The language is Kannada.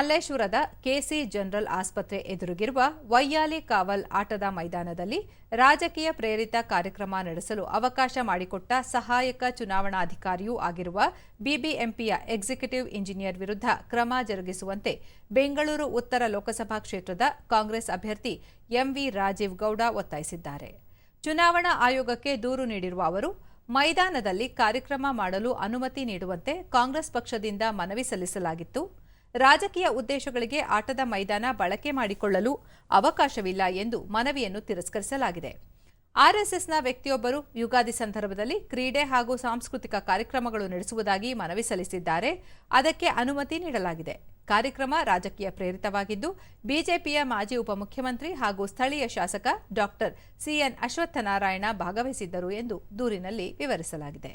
ಮಲ್ಲೇಶ್ವರದ ಕೆಸಿ ಜನರಲ್ ಆಸ್ಪತ್ರೆ ಎದುರಿಗಿರುವ ವೈಯಾಲಿ ಕಾವಲ್ ಆಟದ ಮೈದಾನದಲ್ಲಿ ರಾಜಕೀಯ ಪ್ರೇರಿತ ಕಾರ್ಯಕ್ರಮ ನಡೆಸಲು ಅವಕಾಶ ಮಾಡಿಕೊಟ್ಟ ಸಹಾಯಕ ಚುನಾವಣಾಧಿಕಾರಿಯೂ ಆಗಿರುವ ಬಿಬಿಎಂಪಿಯ ಎಕ್ಸಿಕ್ಯೂಟಿವ್ ಇಂಜಿನಿಯರ್ ವಿರುದ್ಧ ಕ್ರಮ ಜರುಗಿಸುವಂತೆ ಬೆಂಗಳೂರು ಉತ್ತರ ಲೋಕಸಭಾ ಕ್ಷೇತ್ರದ ಕಾಂಗ್ರೆಸ್ ಅಭ್ಯರ್ಥಿ ಎಂವಿ ರಾಜೀವ್ ಗೌಡ ಒತ್ತಾಯಿಸಿದ್ದಾರೆ. ಚುನಾವಣಾ ಆಯೋಗಕ್ಕೆ ದೂರು ನೀಡಿರುವ ಅವರು, ಮೈದಾನದಲ್ಲಿ ಕಾರ್ಯಕ್ರಮ ಮಾಡಲು ಅನುಮತಿ ನೀಡುವಂತೆ ಕಾಂಗ್ರೆಸ್ ಪಕ್ಷದಿಂದ ಮನವಿ ಸಲ್ಲಿಸಲಾಗಿತ್ತು. ರಾಜಕೀಯ ಉದ್ದೇಶಗಳಿಗೆ ಆಟದ ಮೈದಾನ ಬಳಕೆ ಮಾಡಿಕೊಳ್ಳಲು ಅವಕಾಶವಿಲ್ಲ ಎಂದು ಮನವಿಯನ್ನು ತಿರಸ್ಕರಿಸಲಾಗಿದೆ. ಆರ್ಎಸ್ಎಸ್ನ ವ್ಯಕ್ತಿಯೊಬ್ಬರು ಯುಗಾದಿ ಸಂದರ್ಭದಲ್ಲಿ ಕ್ರೀಡೆ ಹಾಗೂ ಸಾಂಸ್ಕೃತಿಕ ಕಾರ್ಯಕ್ರಮಗಳು ನಡೆಸುವುದಾಗಿ ಮನವಿ ಸಲ್ಲಿಸಿದ್ದಾರೆ. ಅದಕ್ಕೆ ಅನುಮತಿ ನೀಡಲಾಗಿದೆ. ಕಾರ್ಯಕ್ರಮ ರಾಜಕೀಯ ಪ್ರೇರಿತವಾಗಿದ್ದು, ಬಿಜೆಪಿಯ ಮಾಜಿ ಉಪಮುಖ್ಯಮಂತ್ರಿ ಹಾಗೂ ಸ್ಥಳೀಯ ಶಾಸಕ ಡಾಕ್ಟರ್ ಸಿಎನ್ ಅಶ್ವತ್ಥನಾರಾಯಣ ಭಾಗವಹಿಸಿದ್ದರು ಎಂದು ದೂರಿನಲ್ಲಿ ವಿವರಿಸಲಾಗಿದೆ.